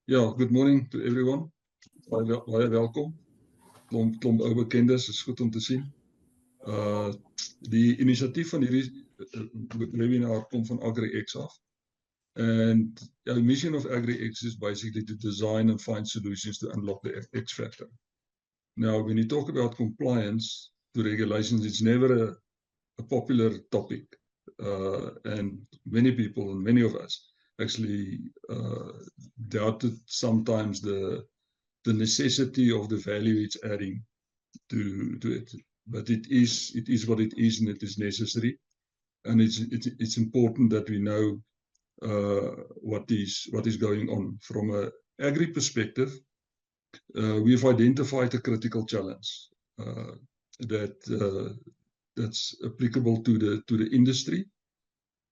Ja, good morning to everyone. Baie welkom. Klomp ou bekendes, is goed om te sien. Die inisiatief van hierdie webinar kom van AgriX af. And the mission of AgriX is basically to design and find solutions to unlock the X factor. Now, when you talk about compliance to regulations, it's never a popular topic. And many people, and many of us, actually doubted sometimes the necessity of the value it's adding to it. But it is what it is, and it is necessary. And it's important that we know what is going on. From an agri perspective, we've identified a critical challenge that's applicable to the industry,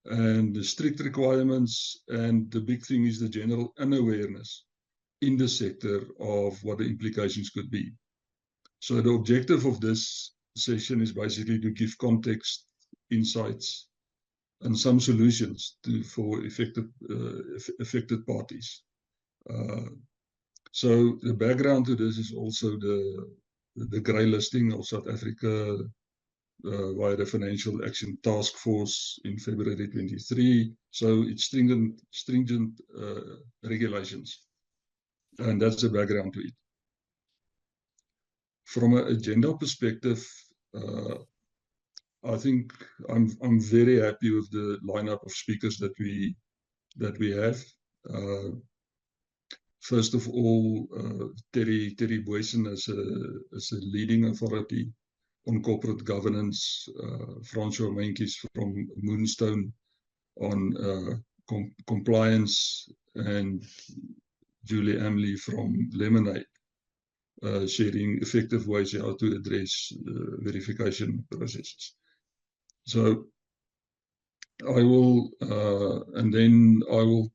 and the strict requirements, and the big thing is the general unawareness in the sector of what the implications could be. So the objective of this session is basically to give context, insights, and some solutions for affected parties. So the background to this is also the grey listing of South Africa via the Financial Action Task Force in February 23. So it's stringent regulations. And that's the background to it. From an agenda perspective, I think I'm very happy with the lineup of speakers that we have. First of all, Terry Booysen is a leading authority on corporate governance. François Mentjies from Moonstone on compliance, and Julie Amley from Lemonade, sharing effective ways how to address verification processes. So I will, and then I will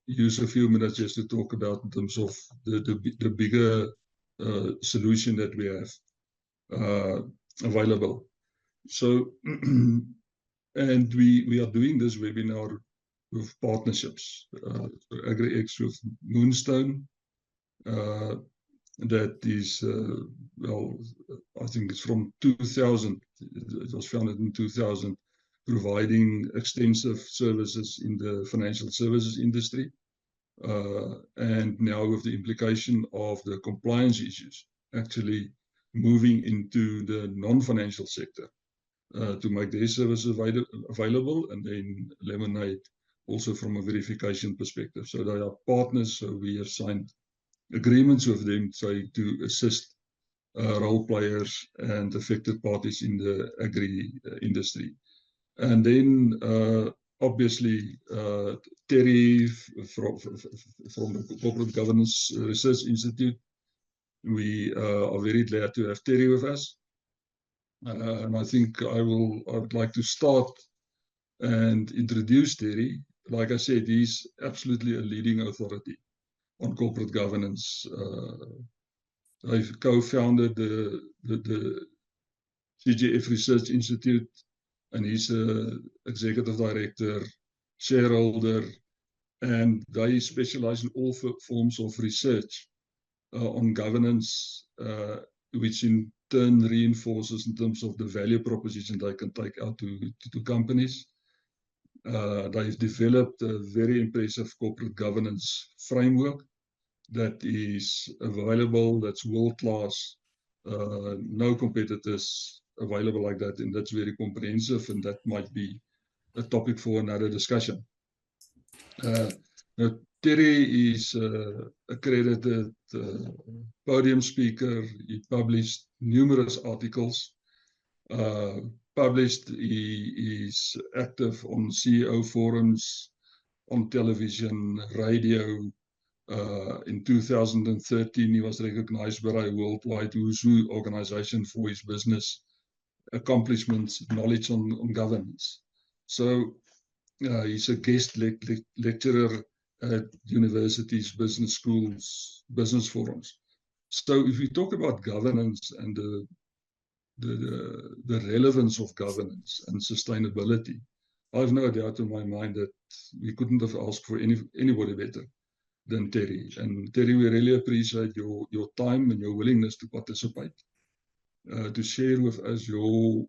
use a few minutes just to talk about in terms of the bigger solution that we have available. So, and we are doing this webinar with partnerships. AgriX with Moonstone, that is, well, I think it's from 2000. It was founded in 2000, providing extensive services in the financial services industry. And now with the implication of the compliance issues, actually moving into the non-financial sector to make their services available, and then Lemonade also from a verification perspective. So they are partners, so we have signed agreements with them to assist role players and affected parties in the agri industry. And then obviously Terry from the Corporate Governance Research Institute. We are very glad to have Terry with us. And I think I would like to start and introduce Terry. Like I said, he's absolutely a leading authority on corporate governance. I've co-founded the CGF Research Institute, and he's an executive director, shareholder, and they specialize in all forms of research on governance, which in turn reinforces in terms of the value proposition they can take out to companies. They've developed a very impressive corporate governance framework that is available, that's world-class, no competitors available like that, and that's very comprehensive, and that might be a topic for another discussion. Now, Terry is accredited podium speaker. He published numerous articles. He is active on CEO forums, on television, radio. In 2013, he was recognized by a worldwide who's who organization for his business accomplishments, knowledge on governance. So he's a guest lecturer at universities, business schools, business forums. So if we talk about governance and the relevance of governance and sustainability, I have no doubt in my mind that we couldn't have asked for anybody better than Terry. And Terry, we really appreciate your time and your willingness to participate, to share with us your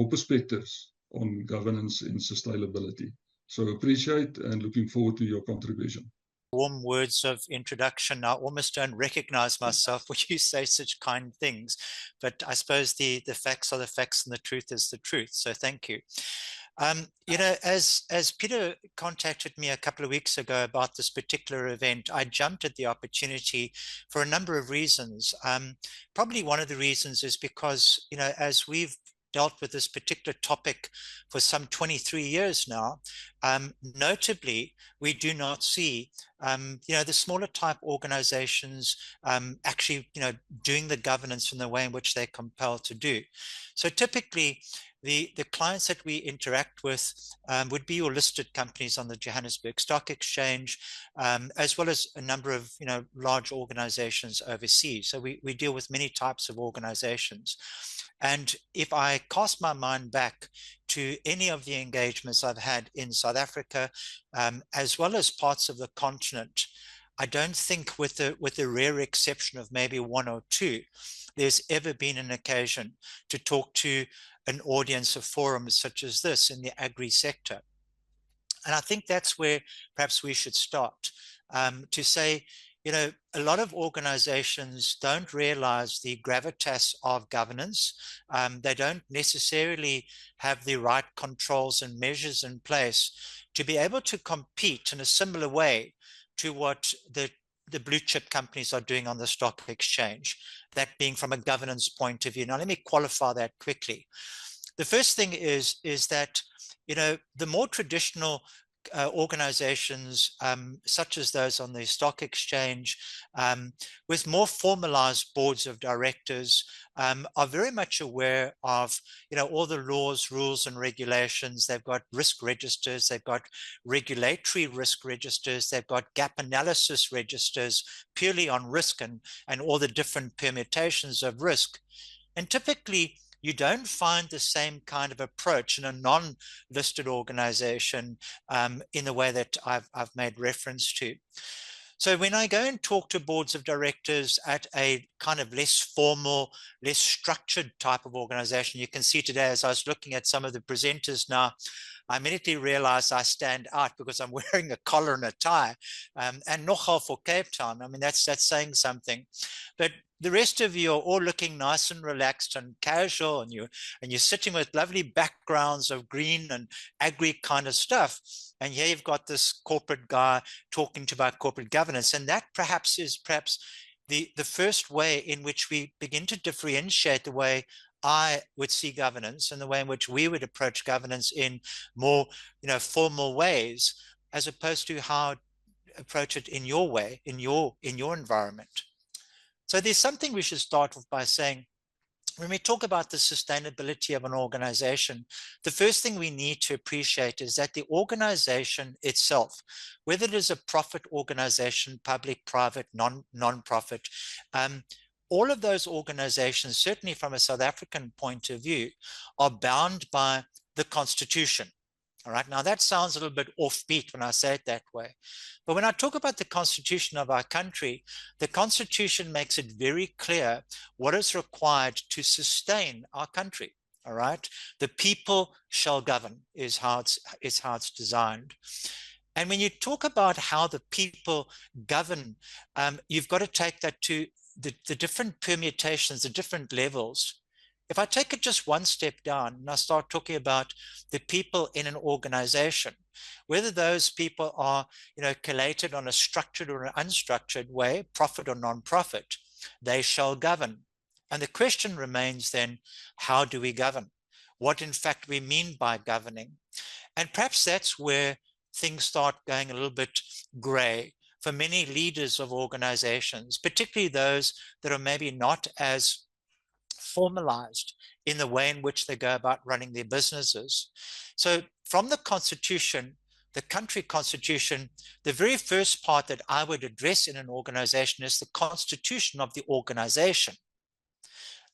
perspectives on governance and sustainability. So appreciate and looking forward to your contribution. Warm words of introduction. I almost don't recognize myself when you say such kind things, but I suppose the facts are the facts and the truth is the truth. So thank you. You know, as Peter contacted me a couple of weeks ago about this particular event, I jumped at the opportunity for a number of reasons. Probably one of the reasons is because, you know, as we've dealt with this particular topic for some 23 years now, notably, we do not see, you know, the smaller type organizations actually, you know, doing the governance in the way in which they're compelled to do. So typically, the clients that we interact with would be your listed companies on the Johannesburg Stock Exchange, as well as a number of, you know, large organizations overseas. So we deal with many types of organizations. And if I cast my mind back to any of the engagements I've had in South Africa, as well as parts of the continent, I don't think, with the rare exception of maybe one or two, there's ever been an occasion to talk to an audience of forums such as this in the agri sector. And I think that's where perhaps we should start, to say, you know, a lot of organizations don't realize the gravitas of governance. They don't necessarily have the right controls and measures in place to be able to compete in a similar way to what the blue chip companies are doing on the stock exchange, that being from a governance point of view. Now, let me qualify that quickly. The first thing is that, you know, the more traditional organizations, such as those on the stock exchange, with more formalized boards of directors, are very much aware of, you know, all the laws, rules, and regulations. They've got risk registers, they've got regulatory risk registers, they've got gap analysis registers purely on risk and all the different permutations of risk. And typically, you don't find the same kind of approach in a non-listed organization in the way that I've made reference to. So when I go and talk to boards of directors at a kind of less formal, less structured type of organization, you can see today, as I was looking at some of the presenters now, I immediately realized I stand out because I'm wearing a collar and a tie, and nogal for Cape Town. I mean, that's saying something. But the rest of you are all looking nice and relaxed and casual, and you're sitting with lovely backgrounds of green and agri kind of stuff. And here you've got this corporate guy talking about corporate governance, and that perhaps is the first way in which we begin to differentiate the way I would see governance and the way in which we would approach governance in more, you know, formal ways, as opposed to how approach it in your way, in your environment. So there's something we should start with by saying, when we talk about the sustainability of an organization, the first thing we need to appreciate is that the organization itself, whether it is a profit organization, public, private, non-profit, all of those organizations, certainly from a South African point of view, are bound by the Constitution. All right. Now, that sounds a little bit offbeat when I say it that way. But when I talk about the Constitution of our country, the Constitution makes it very clear what is required to sustain our country. All right. The people shall govern is how it's designed. And when you talk about how the people govern, you've got to take that to the different permutations, the different levels. If I take it just one step down and I start talking about the people in an organization, whether those people are, you know, collated on a structured or an unstructured way, profit or non-profit, they shall govern. And the question remains then, how do we govern? What in fact we mean by governing? And perhaps that's where things start going a little bit gray for many leaders of organizations, particularly those that are maybe not as formalized in the way in which they go about running their businesses. So from the Constitution, the country Constitution, the very first part that I would address in an organization is the constitution of the organization.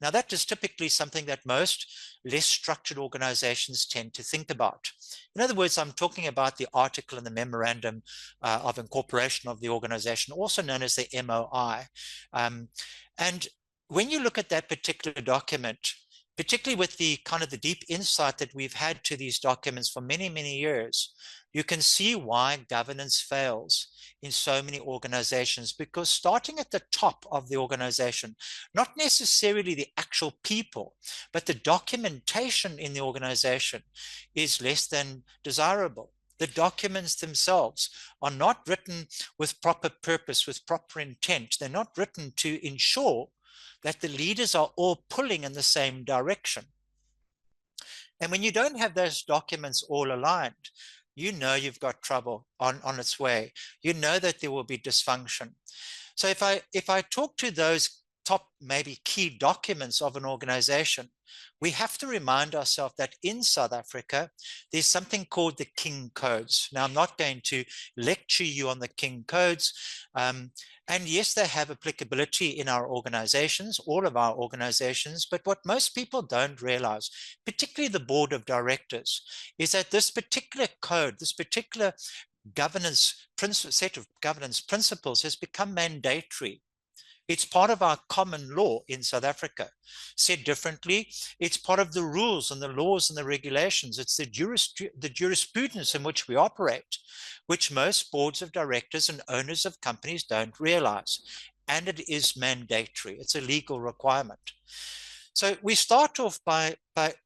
Now, that is typically something that most less structured organizations tend to think about. In other words, I'm talking about the article in the memorandum of incorporation of the organization, also known as the MOI. And when you look at that particular document, particularly with the kind of the deep insight that we've had to these documents for many, many years, you can see why governance fails in so many organizations, because starting at the top of the organization, not necessarily the actual people, but the documentation in the organization is less than desirable. The documents themselves are not written with proper purpose, with proper intent. They're not written to ensure that the leaders are all pulling in the same direction. And when you don't have those documents all aligned, you know you've got trouble on its way. You know that there will be dysfunction. So if I talk to those top maybe key documents of an organization, we have to remind ourselves that in South Africa, there's something called the King Codes. Now, I'm not going to lecture you on the King Codes. And yes, they have applicability in our organizations, all of our organizations. But what most people don't realize, particularly the board of directors, is that this particular code, this particular set of governance principles has become mandatory. It's part of our common law in South Africa. Said differently, it's part of the rules and the laws and the regulations. It's the jurisprudence in which we operate, which most boards of directors and owners of companies don't realize. And it is mandatory. It's a legal requirement. So we start off by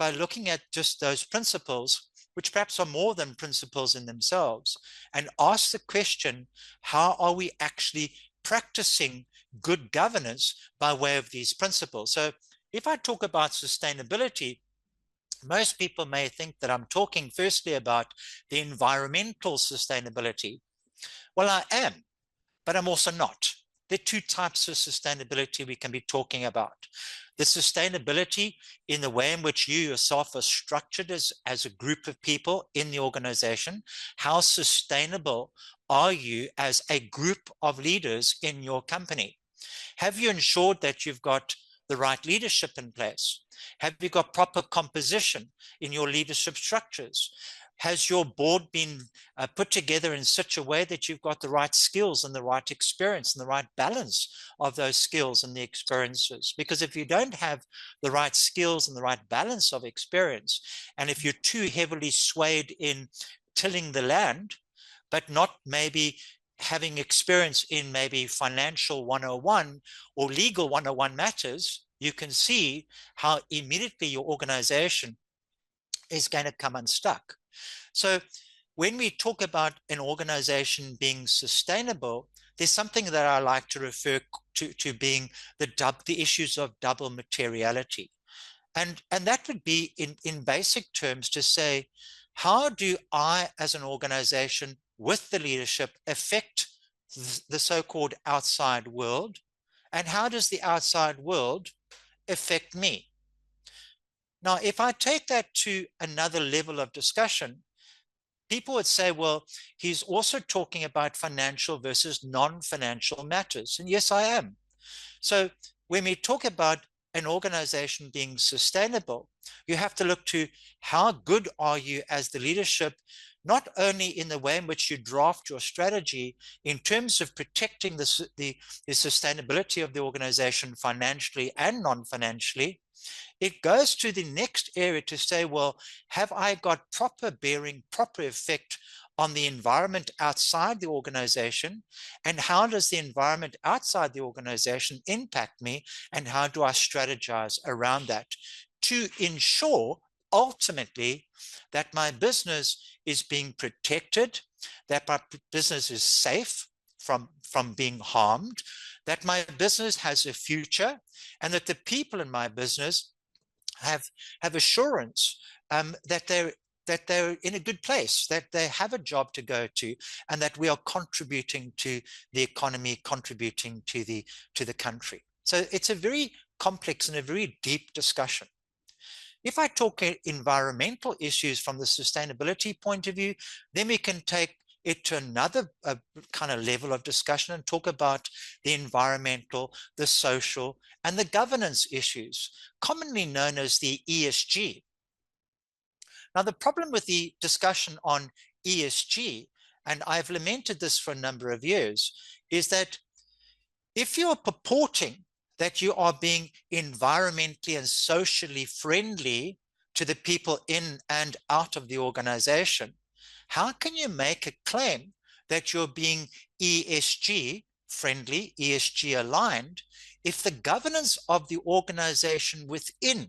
looking at just those principles, which perhaps are more than principles in themselves, and ask the question, how are we actually practicing good governance by way of these principles? So if I talk about sustainability, most people may think that I'm talking firstly about the environmental sustainability. Well, I am, but I'm also not. There are two types of sustainability we can be talking about. The sustainability in the way in which you yourself are structured as a group of people in the organization. How sustainable are you as a group of leaders in your company? Have you ensured that you've got the right leadership in place? Have you got proper composition in your leadership structures? Has your board been put together in such a way that you've got the right skills and the right experience and the right balance of those skills and the experiences? Because if you don't have the right skills and the right balance of experience, and if you're too heavily swayed in tilling the land, but not maybe having experience in maybe financial 101 or legal 101 matters, you can see how immediately your organization is going to come unstuck. So when we talk about an organization being sustainable, there's something that I like to refer to being the issues of double materiality. And that would be in basic terms to say, how do I as an organization with the leadership affect the so-called outside world? And how does the outside world affect me? Now, if I take that to another level of discussion, people would say, well, he's also talking about financial versus non-financial matters. And yes, I am. So when we talk about an organization being sustainable, you have to look to how good are you as the leadership, not only in the way in which you draft your strategy in terms of protecting the sustainability of the organization financially and non-financially. It goes to the next area to say, well, have I got proper bearing, proper effect on the environment outside the organization? And how does the environment outside the organization impact me? And how do I strategize around that to ensure ultimately that my business is being protected, that my business is safe from being harmed, that my business has a future, and that the people in my business have assurance that they're in a good place, that they have a job to go to, and that we are contributing to the economy, contributing to the country. So it's a very complex and a very deep discussion. If I talk environmental issues from the sustainability point of view, then we can take it to another kind of level of discussion and talk about the environmental, the social, and the governance issues, commonly known as the ESG. Now, the problem with the discussion on ESG, and I've lamented this for a number of years, is that if you're purporting that you are being environmentally and socially friendly to the people in and out of the organization, how can you make a claim that you're being ESG friendly, ESG aligned, if the governance of the organization within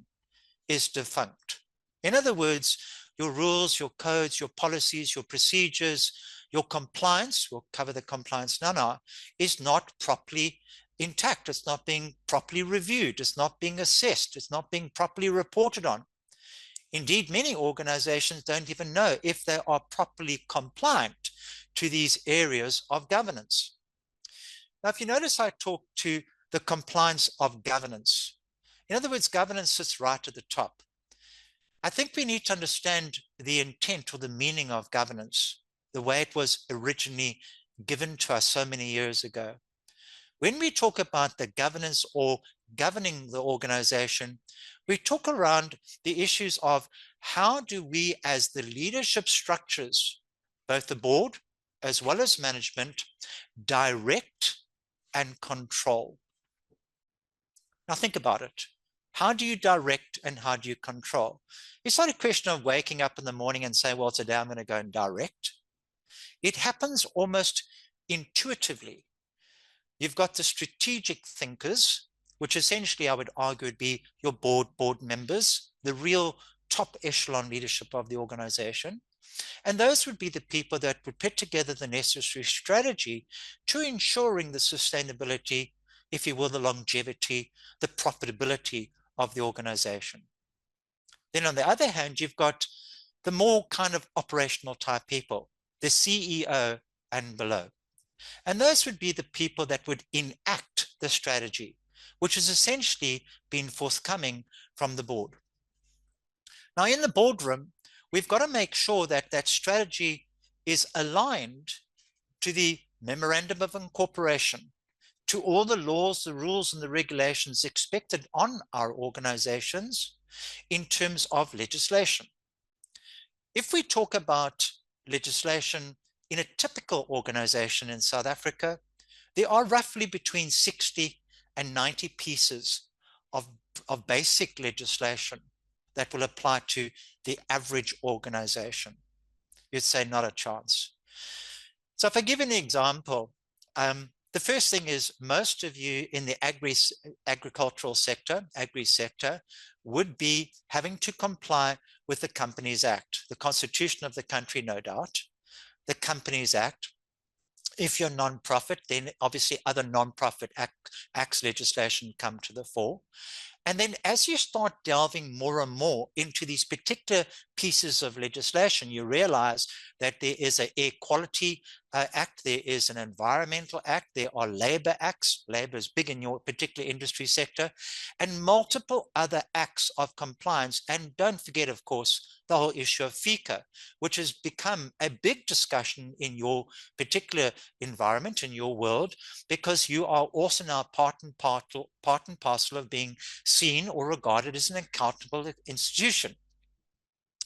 is defunct? In other words, your rules, your codes, your policies, your procedures, your compliance, we'll cover the compliance now, is not properly intact. It's not being properly reviewed. It's not being assessed. It's not being properly reported on. Indeed, many organizations don't even know if they are properly compliant to these areas of governance. Now, if you notice, I talk to the compliance of governance. In other words, governance sits right at the top. I think we need to understand the intent or the meaning of governance, the way it was originally given to us so many years ago. When we talk about the governance or governing the organization, we talk around the issues of how do we, as the leadership structures, both the board as well as management, direct and control. Now think about it. How do you direct and how do you control? It's not a question of waking up in the morning and saying, well, today I'm going to go and direct. It happens almost intuitively. You've got the strategic thinkers, which essentially I would argue would be your board members, the real top echelon leadership of the organization. And those would be the people that would put together the necessary strategy to ensuring the sustainability, if you will, the longevity, the profitability of the organization. Then on the other hand, you've got the more kind of operational type people, the CEO and below. And those would be the people that would enact the strategy, which has essentially been forthcoming from the board. Now, in the boardroom, we've got to make sure that that strategy is aligned to the memorandum of incorporation, to all the laws, the rules, and the regulations expected on our organizations in terms of legislation. If we talk about legislation in a typical organization in South Africa, there are roughly between 60 and 90 pieces of basic legislation that will apply to the average organization. You'd say not a chance. So if I give an example, the first thing is most of you in the agricultural sector, Agri Sector, would be having to comply with the Companies Act, the constitution of the country, no doubt, the Companies Act. If you're non-profit, then obviously other non-profit acts legislation come to the fore. And then as you start delving more and more into these particular pieces of legislation, you realize that there is an Air Quality Act, there is an Environmental Act, there are labor acts, labor is big in your particular industry sector, and multiple other acts of compliance. And don't forget, of course, the whole issue of FICA, which has become a big discussion in your particular environment, in your world, because you are also now part and parcel of being seen or regarded as an accountable institution.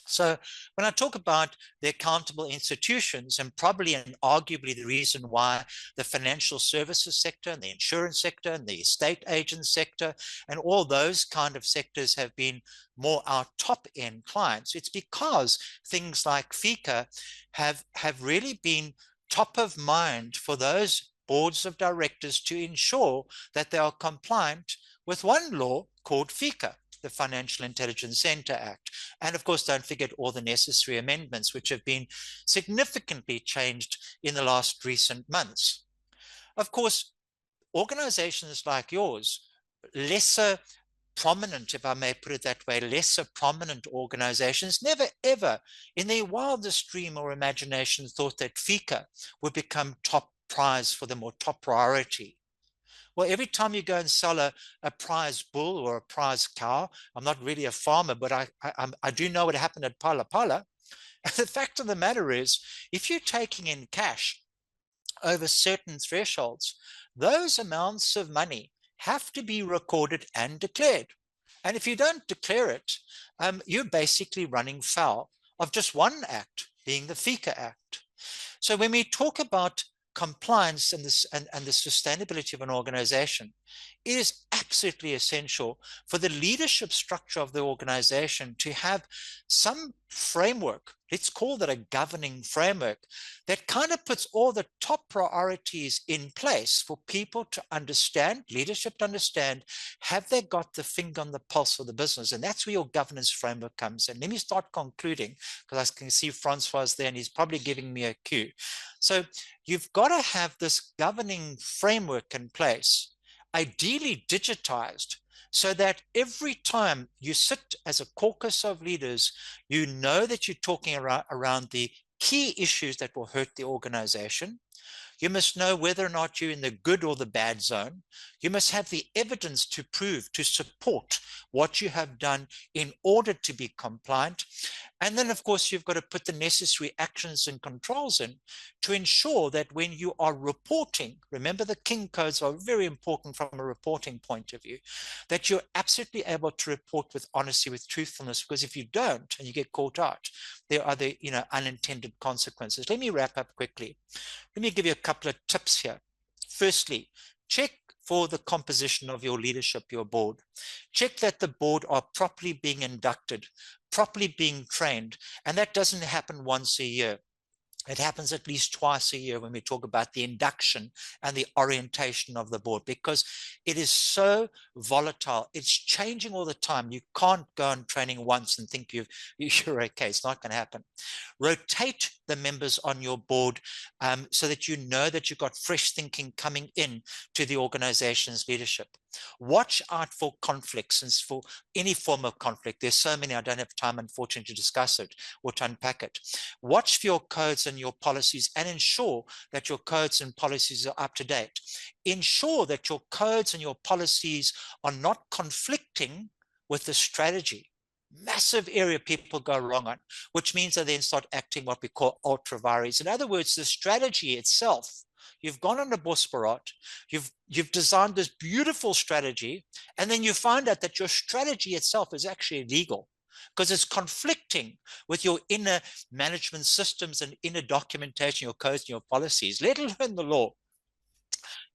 So when I talk about the accountable institutions, and probably and arguably the reason why the financial services sector and the insurance sector and the estate agent sector and all those kind of sectors have been more our top end clients, it's because things like FICA have really been top of mind for those boards of directors to ensure that they are compliant with one law called FICA, the Financial Intelligence Center Act. And of course, don't forget all the necessary amendments, which have been significantly changed in the last recent months. Of course, organizations like yours, lesser prominent, if I may put it that way, lesser prominent organizations, never ever in their wildest dream or imagination thought that FICA would become top prize for them or top priority. Well, every time you go and sell a prize bull or a prize cow, I'm not really a farmer, but I do know what happened at Pala Pala. And the fact of the matter is, if you're taking in cash over certain thresholds, those amounts of money have to be recorded and declared. And if you don't declare it, you're basically running foul of just one act, being the FICA Act. So when we talk about compliance and the sustainability of an organization, it is absolutely essential for the leadership structure of the organization to have some framework, let's call that a governing framework, that kind of puts all the top priorities in place for people to understand, leadership to understand, have they got the finger on the pulse of the business? And that's where your governance framework comes in. Let me start concluding, because I can see Francois there and he's probably giving me a cue. So you've got to have this governing framework in place, ideally digitized, so that every time you sit as a caucus of leaders, you know that you're talking around the key issues that will hurt the organization. You must know whether or not you're in the good or the bad zone. You must have the evidence to prove, to support what you have done in order to be compliant. And then, of course, you've got to put the necessary actions and controls in to ensure that when you are reporting, remember the King codes are very important from a reporting point of view, that you're absolutely able to report with honesty, with truthfulness, because if you don't and you get caught out, there are the unintended consequences. Let me wrap up quickly. Let me give you a couple of tips here. Firstly, check for the composition of your leadership, your board. Check that the board are properly being inducted, properly being trained, and that doesn't happen once a year. It happens at least twice a year when we talk about the induction and the orientation of the board, because it is so volatile. It's changing all the time. You can't go on training once and think you're okay. It's not going to happen. Rotate the members on your board so that you know that you've got fresh thinking coming in to the organization's leadership. Watch out for conflicts and for any form of conflict. There's so many, I don't have time, unfortunately, to discuss it or to unpack it. Watch for your codes and your policies and ensure that your codes and policies are up to date. Ensure that your codes and your policies are not conflicting with the strategy. Massive area people go wrong on, which means they then start acting what we call ultra vires. In other words, the strategy itself, you've gone on a Bosperat, you've designed this beautiful strategy, and then you find out that your strategy itself is actually illegal because it's conflicting with your inner management systems and inner documentation, your codes and your policies, let alone the law.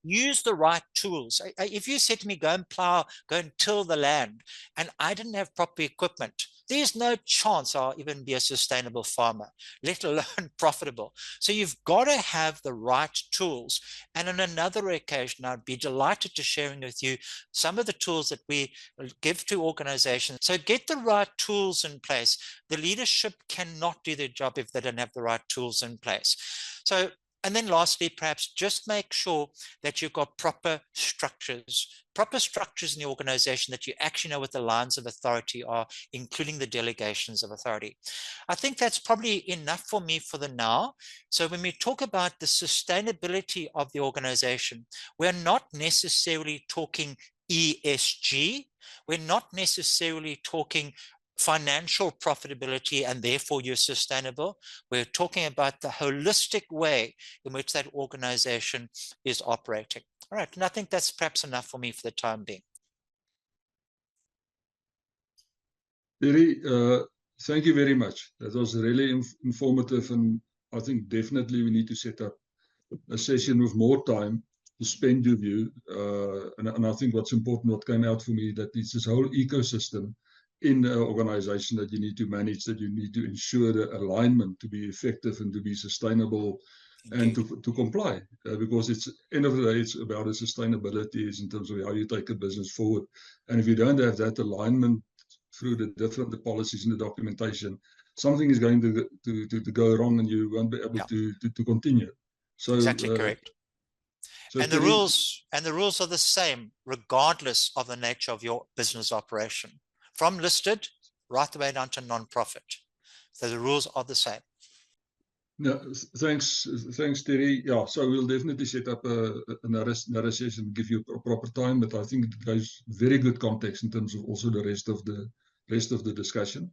Use the right tools. If you said to me, go and plow, go and till the land, and I didn't have proper equipment, there's no chance I'll even be a sustainable farmer, let alone profitable. So you've got to have the right tools. And on another occasion, I'd be delighted to sharing with you some of the tools that we give to organizations. So get the right tools in place. The leadership cannot do their job if they don't have the right tools in place. So, and then lastly, perhaps just make sure that you've got proper structures in the organization, that you actually know what the lines of authority are, including the delegations of authority. I think that's probably enough for me for the now. So when we talk about the sustainability of the organization, we're not necessarily talking ESG. We're not necessarily talking financial profitability and therefore you're sustainable. We're talking about the holistic way in which that organization is operating. All right, and I think that's perhaps enough for me for the time being. Terry, thank you very much. That was really informative, and I think definitely we need to set up a session with more time to spend with you. And I think what's important, what came out for me, that it's this whole ecosystem in an organization that you need to manage, that you need to ensure the alignment to be effective and to be sustainable. Indeed. And to comply, because it's end of the day, it's about the sustainability is in terms of how you take a business forward. And if you don't have that alignment through the different policies and the documentation, something is going to go wrong, and you won't be able to continue. So exactly correct. So and the rules are the same regardless of the nature of your business operation, from listed right the way down to non-profit. So the rules are the same. No, thanks, Terry. Yeah, so we'll definitely set up another session, give you a proper time. But I think it gives very good context in terms of also the rest of the discussion.